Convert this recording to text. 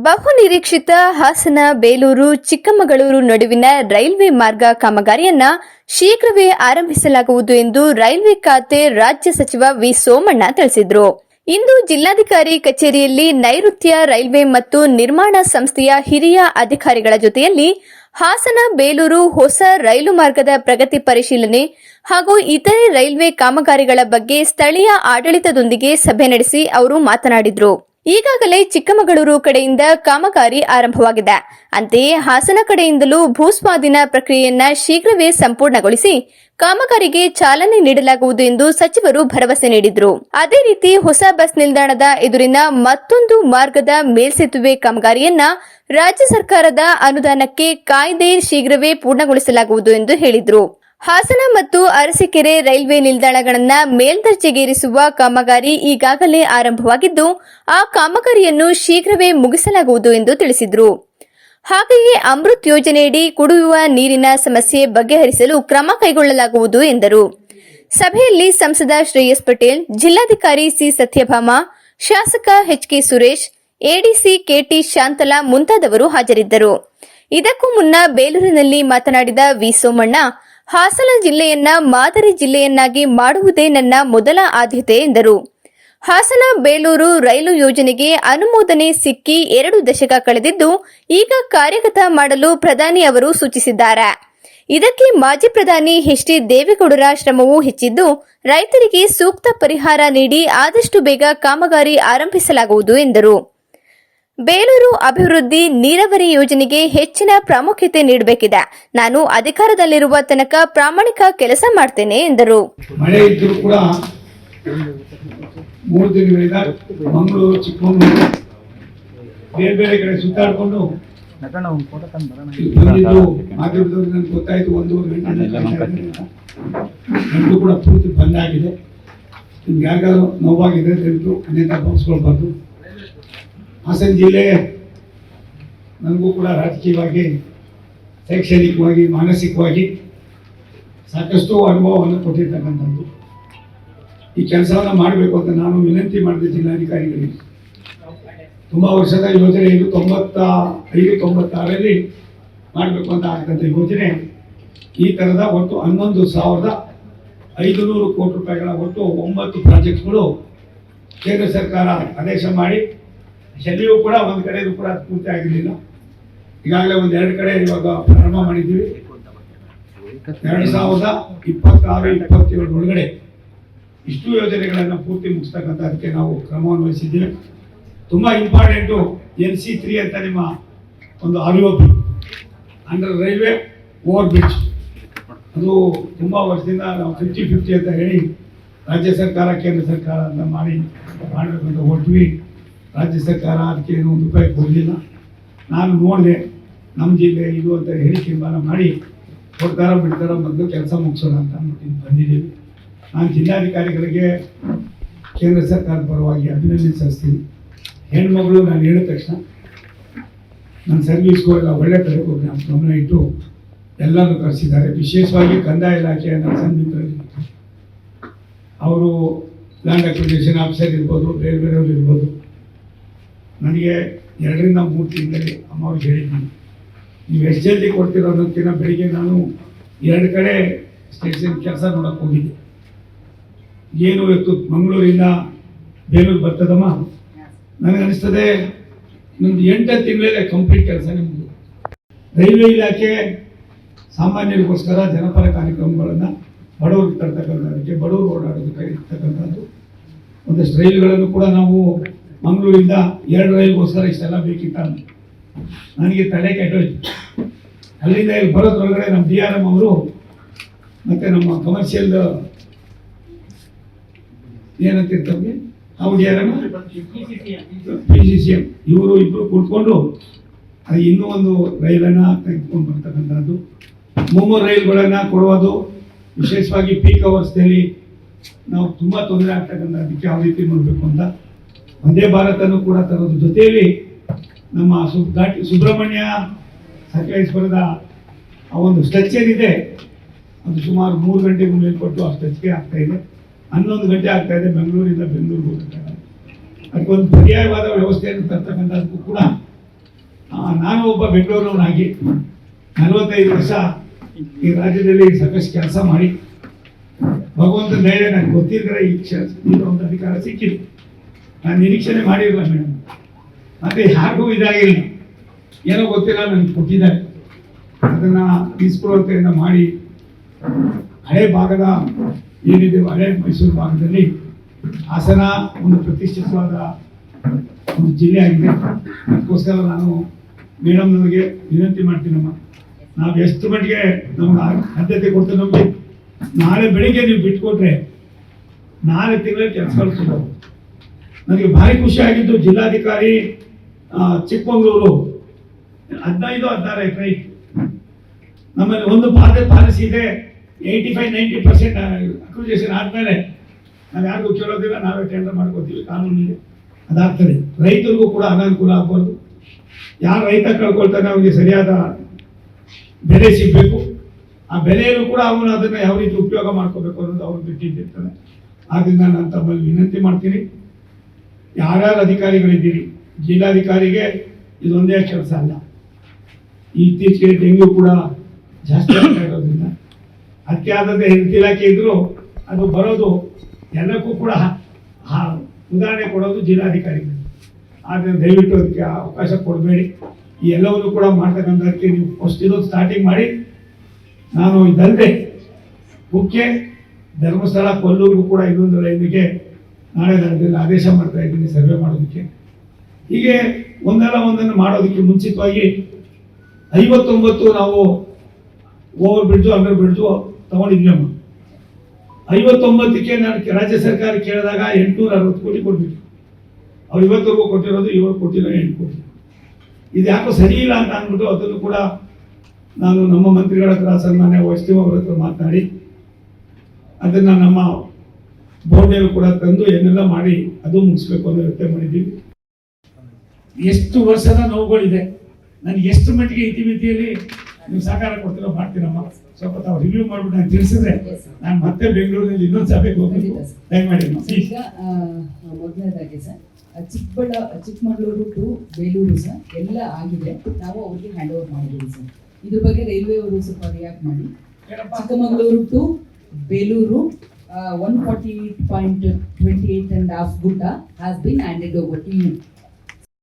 ಬಹುನಿರೀಕ್ಷಿತ ಹಾಸನ ಬೇಲೂರು ಚಿಕ್ಕಮಗಳೂರು ನಡುವಿನ ರೈಲ್ವೆ ಮಾರ್ಗ ಕಾಮಗಾರಿಯನ್ನ ಶೀಘ್ರವೇ ಆರಂಭಿಸಲಾಗುವುದು ಎಂದು ರೈಲ್ವೆ ಖಾತೆ ರಾಜ್ಯ ಸಚಿವ ವಿ ಸೋಮಣ್ಣ ತಿಳಿಸಿದರು. ಇಂದು ಜಿಲ್ಲಾಧಿಕಾರಿ ಕಚೇರಿಯಲ್ಲಿ ನೈಋತ್ಯ ರೈಲ್ವೆ ಮತ್ತು ನಿರ್ಮಾಣ ಸಂಸ್ಥೆಯ ಹಿರಿಯ ಅಧಿಕಾರಿಗಳ ಜೊತೆಯಲ್ಲಿ ಹಾಸನ ಬೇಲೂರು ಹೊಸ ರೈಲು ಮಾರ್ಗದ ಪ್ರಗತಿ ಪರಿಶೀಲನೆ ಹಾಗೂ ಇತರೆ ರೈಲ್ವೆ ಕಾಮಗಾರಿಗಳ ಬಗ್ಗೆ ಸ್ಥಳೀಯ ಆಡಳಿತದೊಂದಿಗೆ ಸಭೆ ನಡೆಸಿ ಅವರು ಮಾತನಾಡಿದರು. ಈಗಾಗಲೇ ಚಿಕ್ಕಮಗಳೂರು ಕಡೆಯಿಂದ ಕಾಮಗಾರಿ ಆರಂಭವಾಗಿದೆ. ಅಂತೆಯೇ ಹಾಸನ ಕಡೆಯಿಂದಲೂ ಭೂಸ್ವಾಧೀನ ಪ್ರಕ್ರಿಯೆಯನ್ನ ಶೀಘ್ರವೇ ಸಂಪೂರ್ಣಗೊಳಿಸಿ ಕಾಮಗಾರಿಗೆ ಚಾಲನೆ ನೀಡಲಾಗುವುದು ಎಂದು ಸಚಿವರು ಭರವಸೆ ನೀಡಿದರು. ಅದೇ ರೀತಿ ಹೊಸ ಬಸ್ ನಿಲ್ದಾಣದ ಎದುರಿನ ಮತ್ತೊಂದು ಮಾರ್ಗದ ಮೇಲ್ಸೇತುವೆ ಕಾಮಗಾರಿಯನ್ನ ರಾಜ್ಯ ಸರ್ಕಾರದ ಅನುದಾನಕ್ಕೆ ಕಾಯ್ದೆ ಶೀಘ್ರವೇ ಪೂರ್ಣಗೊಳಿಸಲಾಗುವುದು ಎಂದು ಹೇಳಿದರು. ಹಾಸನ ಮತ್ತು ಅರಸೀಕೆರೆ ರೈಲ್ವೆ ನಿಲ್ದಾಣಗಳನ್ನು ಮೇಲ್ದರ್ಜೆಗೇರಿಸುವ ಕಾಮಗಾರಿ ಈಗಾಗಲೇ ಆರಂಭವಾಗಿದ್ದು, ಆ ಕಾಮಗಾರಿಯನ್ನು ಶೀಘ್ರವೇ ಮುಗಿಸಲಾಗುವುದು ಎಂದು ತಿಳಿಸಿದರು. ಹಾಗೆಯೇ ಅಮೃತ್ ಯೋಜನೆಯಡಿ ಕುಡಿಯುವ ನೀರಿನ ಸಮಸ್ಯೆ ಬಗೆಹರಿಸಲು ಕ್ರಮ ಕೈಗೊಳ್ಳಲಾಗುವುದು ಎಂದರು. ಸಭೆಯಲ್ಲಿ ಸಂಸದ ಶ್ರೇಯಸ್ ಪಟೇಲ್, ಜಿಲ್ಲಾಧಿಕಾರಿ ಸಿ ಸತ್ಯಭಾಮ, ಶಾಸಕ H K Suresh, ADC K T Shantala ಮುಂತಾದವರು ಹಾಜರಿದ್ದರು. ಇದಕ್ಕೂ ಮುನ್ನ ಬೇಲೂರಿನಲ್ಲಿ ಮಾತನಾಡಿದ ವಿ ಸೋಮಣ್ಣ, ಹಾಸನ ಜಿಲ್ಲೆಯನ್ನ ಮಾದರಿ ಜಿಲ್ಲೆಯನ್ನಾಗಿ ಮಾಡುವುದೇ ನನ್ನ ಮೊದಲ ಆದ್ಯತೆ ಎಂದರು. ಹಾಸನ ಬೇಲೂರು ರೈಲು ಯೋಜನೆಗೆ ಅನುಮೋದನೆ ಸಿಕ್ಕಿ 2 ದಶಕ ಕಳೆದಿದ್ದು, ಈಗ ಕಾರ್ಯಗತ ಮಾಡಲು ಪ್ರಧಾನಿ ಅವರು ಸೂಚಿಸಿದ್ದಾರೆ. ಇದಕ್ಕೆ ಮಾಜಿ ಪ್ರಧಾನಿ ಎಚ್ ಡಿ ದೇವೇಗೌಡರ ಶ್ರಮವೂ ಹೆಚ್ಚಿದ್ದು, ರೈತರಿಗೆ ಸೂಕ್ತ ಪರಿಹಾರ ನೀಡಿ ಆದಷ್ಟು ಬೇಗ ಕಾಮಗಾರಿ ಆರಂಭಿಸಲಾಗುವುದು ಎಂದರು. ಬೇಲೂರು ಅಭಿವೃದ್ಧಿ ನೀರಾವರಿ ಯೋಜನೆಗೆ ಹೆಚ್ಚಿನ ಪ್ರಾಮುಖ್ಯತೆ ನೀಡಬೇಕಿದೆ. ನಾನು ಅಧಿಕಾರದಲ್ಲಿರುವ ತನಕ ಪ್ರಾಮಾಣಿಕ ಕೆಲಸ ಮಾಡ್ತೇನೆ ಎಂದರು. ಮಳೆ ಇದ್ದರೂ ಕೂಡ 3 ದಿನಗಳಿಂದ ಮಂಗಳೂರು, ಚಿಕ್ಕಮಗಳೂರು ಬೇರೆ ಬೇರೆ ಕಡೆ ಸುತ್ತಾಡಿಕೊಂಡು ಮಾಧ್ಯಮದವ್ರಿಗೆ ನನಗೆ ಗೊತ್ತಾಯಿತು 1.5 ಗಂಟೆ ಕೂಡ ಪೂರ್ತಿ ಬಂದಾಗಿದೆ. ನಿಮ್ಗೆ ಯಾರಿಗಾದ್ರು ನೋವಾಗಿದ್ರೆ ದಯವಿಟ್ಟು ಅನೇಕ ಭಾವಿಸ್ಕೊಳ್ಬಾರ್ದು. ಹಾಸನ ಜಿಲ್ಲೆ ನನಗೂ ಕೂಡ ರಾಜಕೀಯವಾಗಿ, ಶೈಕ್ಷಣಿಕವಾಗಿ, ಮಾನಸಿಕವಾಗಿ ಸಾಕಷ್ಟು ಅನುಭವವನ್ನು ಕೊಟ್ಟಿರ್ತಕ್ಕಂಥದ್ದು. ಈ ಕೆಲಸವನ್ನು ಮಾಡಬೇಕು ಅಂತ ನಾನು ವಿನಂತಿ ಮಾಡಿದೆ ಜಿಲ್ಲಾಧಿಕಾರಿಗಳಿಗೆ. ತುಂಬ ವರ್ಷದ ಯೋಜನೆ ಇದು. 95-96ರಲ್ಲಿ ಮಾಡಬೇಕು ಅಂತ ಆಗ್ತಂಥ ಯೋಜನೆ. ಈ ಥರದ ಒಟ್ಟು 11,500 ಕೋಟಿ ರೂಪಾಯಿಗಳ ಒಟ್ಟು 9 ಪ್ರಾಜೆಕ್ಟ್ಗಳು ಕೇಂದ್ರ ಸರ್ಕಾರ ಆದೇಶ ಮಾಡಿ ಎಲ್ಲಿಯೂ ಕೂಡ ಒಂದು ಕಡೆಯೂ ಕೂಡ ಪೂರ್ತಿ ಆಗಿರಲಿಲ್ಲ. ಈಗಾಗಲೇ 2 ಕಡೆ ಇವಾಗ ಪ್ರಾರಂಭ ಮಾಡಿದ್ದೀವಿ. 2026-27 ಒಳಗಡೆ ಇಷ್ಟು ಯೋಜನೆಗಳನ್ನು ಪೂರ್ತಿ ಮುಗಿಸ್ತಕ್ಕಂಥ ಅದಕ್ಕೆ ನಾವು ಕ್ರಮವನ್ನು ವಹಿಸಿದ್ದೀವಿ. ತುಂಬ ಇಂಪಾರ್ಟೆಂಟು NC3 ಅಂತ ನಿಮ್ಮ ಒಂದು ROP under railway over bridge. ಅದು ತುಂಬ ವರ್ಷದಿಂದ ನಾವು 50-50 ಅಂತ ಹೇಳಿ ರಾಜ್ಯ ಸರ್ಕಾರ ಕೇಂದ್ರ ಸರ್ಕಾರ ಅಂತ ಮಾಡಬೇಕಂತ ಹೊರಟ್ವಿ. ರಾಜ್ಯ ಸರ್ಕಾರ ಅದಕ್ಕೆ ಏನು ₹1 ಕೊಡಲಿಲ್ಲ. ನಾನು ನೋಡಿದೆ, ನಮ್ಮ ಜಿಲ್ಲೆ ಇದು ಅಂತ ಹೇಳಿ ತೀರ್ಮಾನ ಮಾಡಿ ಕೊಡ್ತಾರೋ ಬಿಡ್ತಾರೋ ಮೊದಲು ಕೆಲಸ ಮುಗಿಸೋಣ ಅಂತ ಬಂದಿದ್ದೀವಿ. ನಾನು ಜಿಲ್ಲಾಧಿಕಾರಿಗಳಿಗೆ ಕೇಂದ್ರ ಸರ್ಕಾರದ ಪರವಾಗಿ ಅಭಿನಂದನೆ ಸಲ್ಲಿಸ್ತೀನಿ. ಹೆಣ್ಮಗಳು ನಾನು ಹೇಳಿದ ತಕ್ಷಣ ನನ್ನ ಸರ್ವಿಸ್ಗಳೆಲ್ಲ ಒಳ್ಳೆ ತರಬೇಕು ಗಮನ ಇಟ್ಟು ಎಲ್ಲರೂ ಕರೆಸಿದ್ದಾರೆ. ವಿಶೇಷವಾಗಿ ಕಂದಾಯ ಇಲಾಖೆಯ ನನ್ನ ಸನ್ನಿಹಿತರಲ್ಲಿ ಅವರು ಲ್ಯಾಂಡ್ ಅಕ್ವಿಸಿಷನ್ ಆಫೀಸರ್ ಇರ್ಬೋದು, ಬೇರೆ ಬೇರೆಯವರು ಇರ್ಬೋದು. ನನಗೆ 2-3 ತಿಂಗಳಲ್ಲಿ ಅಮ್ಮವ್ರಿಗೆ ಹೇಳಿದ್ದೀನಿ, ನೀವು ಎಷ್ಟು ಜಲ್ದಿ ಕೊಡ್ತೀರೋ ಅನ್ನೋದಕ್ಕಿಂತ ಬೆಳಿಗ್ಗೆ ನಾನು 2 ಕಡೆ ಸ್ಟೇಷನ್ ಕೆಲಸ ನೋಡೋಕೆ ಹೋಗಿದ್ದೆ. ಏನು ಇವತ್ತು ಮಂಗಳೂರಿಂದ ಬೇಲೂರು ಬರ್ತದಮ್ಮ, ನನಗನ್ನಿಸ್ತದೆ ನಮ್ಮದು 8 ತಿಂಗಳಲ್ಲೇ ಕಂಪ್ಲೀಟ್ ಕೆಲಸನೇ ಮುಗಿದು. ರೈಲ್ವೆ ಇಲಾಖೆ ಸಾಮಾನ್ಯರಿಗೋಸ್ಕರ ಜನಪರ ಕಾರ್ಯಕ್ರಮಗಳನ್ನು ಬಡವರಿಗೆ ತರ್ತಕ್ಕಂಥದ್ದಕ್ಕೆ, ಬಡವರು ಓಡಾಡೋದಕ್ಕೆ ಇರ್ತಕ್ಕಂಥದ್ದು ಒಂದಷ್ಟು ರೈಲುಗಳನ್ನು ಕೂಡ ನಾವು ಮಂಗಳೂರಿಂದ 2 ರೈಲ್ಗೋಸ್ಕರ ಇಷ್ಟೆಲ್ಲ ಬೇಕಿತ್ತ ನನಗೆ ತಲೆ ಕೆಟ್ಟೋಯ್ತು. ಅಲ್ಲಿಂದ ಇಲ್ಲಿ ಬರೋದ್ರೊಳಗಡೆ ನಮ್ಮ DRM ಅವರು ಮತ್ತು ನಮ್ಮ ಕಮರ್ಷಿಯಲ್ ಏನಂತಿರ್ತವ್ರಿಗೆ ನಾವು DRM PCCM ಇವರು ಇಬ್ಬರು ಕೂತ್ಕೊಂಡು ಅದು ಇನ್ನೂ ಒಂದು ರೈಲನ್ನು ತೆಗೆದುಕೊಂಡು ಬರ್ತಕ್ಕಂಥದ್ದು. 3 ರೈಲುಗಳನ್ನು ಕೊಡುವುದು. ವಿಶೇಷವಾಗಿ ಪೀಕ್ ಅವರ್ಸ್ನಲ್ಲಿ ನಾವು ತುಂಬ ತೊಂದರೆ ಆಗ್ತಕ್ಕಂಥದ್ದಕ್ಕೆ ಯಾವ ರೀತಿ ಮಾಡಬೇಕು ಅಂತ ಒಂದೇ ಭಾರತನೂ ಕೂಡ ತರೋದ್ರ ಜೊತೆಯಲ್ಲಿ ನಮ್ಮ ಸುಬ್ರಹ್ಮಣ್ಯ ಸಕಲೇಶ್ವರದ ಆ ಒಂದು ಸ್ಟ್ರೆಚ್ ಏನಿದೆ ಅದು ಸುಮಾರು 3 ಗಂಟೆಗೂ ಮೇಲ್ಪಟ್ಟು ಆ ಸ್ಟ್ರೆಚ್ಗೆ ಆಗ್ತಾಯಿದೆ. 11 ಗಂಟೆ ಆಗ್ತಾಯಿದೆ ಬೆಂಗಳೂರಿಂದ ಬೆಂಗಳೂರಿಗೆ ಹೋಗ್ತಕ್ಕಂಥ. ಅದಕ್ಕೊಂದು ಪರ್ಯಾಯವಾದ ವ್ಯವಸ್ಥೆಯನ್ನು ತರ್ತಕ್ಕಂಥದ್ದಕ್ಕೂ ಕೂಡ ನಾನು ಒಬ್ಬ ಬೆಂಗಳೂರಿನವನಾಗಿ 45 ವರ್ಷ ಈ ರಾಜ್ಯದಲ್ಲಿ ಸಾಕಷ್ಟು ಕೆಲಸ ಮಾಡಿ ಭಗವಂತನ ದಯೆ ನನಗೆ ಗೊತ್ತಿದ್ದರೆ ಈ ಒಂದು ಅಧಿಕಾರ ಸಿಕ್ಕಿದೆ. ನಾನು ನಿರೀಕ್ಷಣೆ ಮಾಡಿರಲಿಲ್ಲ ಮೇಡಮ್. ಮತ್ತೆ ಯಾರಿಗೂ ಇದಾಗಿಲ್ಲ, ಏನೋ ಗೊತ್ತಿಲ್ಲ ನನಗೆ ಕೊಟ್ಟಿದ್ದಾರೆ. ಅದನ್ನು ನಿಷ್ಪ್ರವೃತ್ತಿಯಿಂದ ಮಾಡಿ ಹಳೆ ಭಾಗದ ಏನಿದೆ ಹಳೆ ಮೈಸೂರು ಭಾಗದಲ್ಲಿ ಹಾಸನ ಒಂದು ಪ್ರತಿಷ್ಠಿತವಾದ ಒಂದು ಜಿಲ್ಲೆ ಆಗಿದೆ. ಅದಕ್ಕೋಸ್ಕರ ನಾನು ಮೇಡಮ್ ನನಗೆ ವಿನಂತಿ ಮಾಡ್ತೀನಮ್ಮ, ನಾವು ಎಷ್ಟು ಮಟ್ಟಿಗೆ ನಮ್ಗೆ ಆದ್ಯತೆ ಕೊಡ್ತೀವಿ ನಮಗೆ. ನಾಳೆ ಬೆಳಿಗ್ಗೆ ನೀವು ಬಿಟ್ಕೊಟ್ರೆ 4 ತಿಂಗಳಲ್ಲಿ ಕೆಲಸಗಳು ಸಿಗೋದು. ನನಗೆ ಭಾರಿ ಖುಷಿ ಆಗಿದ್ದು ಜಿಲ್ಲಾಧಿಕಾರಿ ಚಿಕ್ಕಮಗಳೂರು 15-16 ಎಕರೆ ನಮ್ಮಲ್ಲಿ ಒಂದು ಪಾಲಿಸಿ ಇದೆ. 85-90% ಅಕ್ವಿಜೇಷನ್ ಆದಮೇಲೆ ನಾವು ಯಾರಿಗೂ ಕೇಳೋದಿಲ್ಲ, ನಾವೇ ಟೆಂಡರ್ ಮಾಡ್ಕೋತೀವಿ, ಕಾನೂನಿದೆ ಅದಾಗ್ತದೆ. ರೈತರಿಗೂ ಕೂಡ ಅನಾನುಕೂಲ ಆಗ್ಬಾರ್ದು. ಯಾರು ರೈತ ಕಳ್ಕೊಳ್ತಾನೆ ಅವನಿಗೆ ಸರಿಯಾದ ಬೆಲೆ ಸಿಗಬೇಕು. ಆ ಬೆಲೆಯನ್ನು ಕೂಡ ಅವನು ಅದನ್ನು ಯಾವ ರೀತಿ ಉಪಯೋಗ ಮಾಡ್ಕೋಬೇಕು ಅನ್ನೋದು ಅವ್ರು ಬಿಟ್ಟಿರ್ತಾನೆ. ಆದ್ದರಿಂದ ನಾನು ತಮ್ಮಲ್ಲಿ ವಿನಂತಿ ಮಾಡ್ತೀನಿ, ಯಾರ್ಯಾರು ಅಧಿಕಾರಿಗಳಿದ್ದೀರಿ, ಜಿಲ್ಲಾಧಿಕಾರಿಗೆ ಇದೊಂದೇ ಕೆಲಸ ಅಲ್ಲ. ಇತ್ತೀಚೆಗೆ ಡೆಂಗ್ಯೂ ಕೂಡ ಜಾಸ್ತಿ ಆಗ್ತಾ ಇರೋದ್ರಿಂದ ಅದಕ್ಕೆ ಆದಂತೆ ಹೆಲ್ತ್ ಇಲಾಖೆ ಇದ್ದರೂ ಅದು ಬರೋದು ಎಲ್ಲಕ್ಕೂ ಕೂಡ ಉದಾಹರಣೆ ಕೊಡೋದು ಜಿಲ್ಲಾಧಿಕಾರಿಗಳು. ಆದರೆ ದಯವಿಟ್ಟು ಅದಕ್ಕೆ ಅವಕಾಶ ಕೊಡಬೇಡಿ. ಈ ಎಲ್ಲವನ್ನು ಕೂಡ ಮಾಡ್ತಕ್ಕಂಥದಕ್ಕೆ ನೀವು ಫಸ್ಟ್ ಇದೊಂದು ಸ್ಟಾರ್ಟಿಂಗ್ ಮಾಡಿ. ನಾನು ಇದಲ್ಲದೆ ಮುಖ್ಯ ಧರ್ಮಸ್ಥಳ ಕೊಲ್ಲೂರಿಗೂ ಕೂಡ ಇನ್ನೊಂದು ಲೈನಿಗೆ ನಾಳೆ ನಡೆದಲ್ಲಿ ಆದೇಶ ಮಾಡ್ತಾ ಇದ್ದೀನಿ ಸರ್ವೆ ಮಾಡೋದಕ್ಕೆ. ಹೀಗೆ ಒಂದಲ್ಲ ಒಂದನ್ನು ಮಾಡೋದಕ್ಕೆ ಮುಂಚಿತವಾಗಿ 59 ನಾವು ಓವರ್ ಬ್ರಿಡ್ಜು ಅಂಡರ್ ಬ್ರಿಡ್ಜು ತಗೊಂಡಿದ್ವಿ ಅಮ್ಮ. 59ಕ್ಕೆ ನಾನು ರಾಜ್ಯ ಸರ್ಕಾರ ಕೇಳಿದಾಗ 860 ಕೋಟಿ ಕೊಡ್ಬೇಕು. ಅವ್ರು ಇವತ್ತವರೆಗೂ ಕೊಟ್ಟಿರೋದು 7 ಕೋಟಿನೋ 8 ಕೋಟಿ. ಇದು ಯಾಕೋ ಸರಿ ಇಲ್ಲ ಅಂತ ಅಂದ್ಬಿಟ್ಟು ಅದನ್ನು ಕೂಡ ನಾನು ನಮ್ಮ ಮಂತ್ರಿಗಳ ಹತ್ರ ಸನ್ಮಾನ್ಯ ವೈಷ್ಣವ ಅವರ ಹತ್ರ ಮಾತನಾಡಿ ಅದನ್ನು ನಮ್ಮ ಬೋರ್ಡಲ್ಲಿ ಕೂಡ ತಂದು ಏನೆಲ್ಲ ಮಾಡಿ ಅದು ಮುಗಿಸ್ಬೇಕು ಅನ್ನೋ ಯೋಚನೆ ಮಾಡಿದ್ದೀವಿ. ಎಷ್ಟು ವರ್ಷದ ನೋವುಗಳಿದೆ, ನನಗೆ ಎಷ್ಟು ಮಟ್ಟಿಗೆ ಇತಿಮಿತಿಯಲ್ಲಿ ನೀವು ಸಹಕಾರ ಕೊಡ್ತೀರೋ ಮಾಡ್ತೀರಮ್ಮ. ಸ್ವಲ್ಪ ತಾವು ರಿವ್ಯೂ ಮಾಡ್ಬಿಟ್ಟು ನಾನು ತಿಳಿಸಿದ್ರೆ ನಾನು ಮತ್ತೆ ಬೆಂಗಳೂರಿನಲ್ಲಿ ಇನ್ನೊಂದು ಸಭೆಗೆ ಹೋಗ್ಬೇಕು. ದಯಮಾಡಿ ಈಗ ಮೊದಲನೇದಾಗಿ sir Chikkamagaluru to Belur sir ಎಲ್ಲ ಆಗಿದೆ. ನಾವು ಅವ್ರಿಗೆ ಹ್ಯಾಂಡ್ ಓವರ್ ಮಾಡಿದ್ದೀವಿ ಸರ್. ಇದ್ರ ಬಗ್ಗೆ ರೈಲ್ವೆ ಅವರು ಸ್ವಲ್ಪ ರಿಯಾಕ್ಟ್ ಮಾಡಿ. Chikkamagaluru to Belur 148.28 and half Gutta has been handed over to you.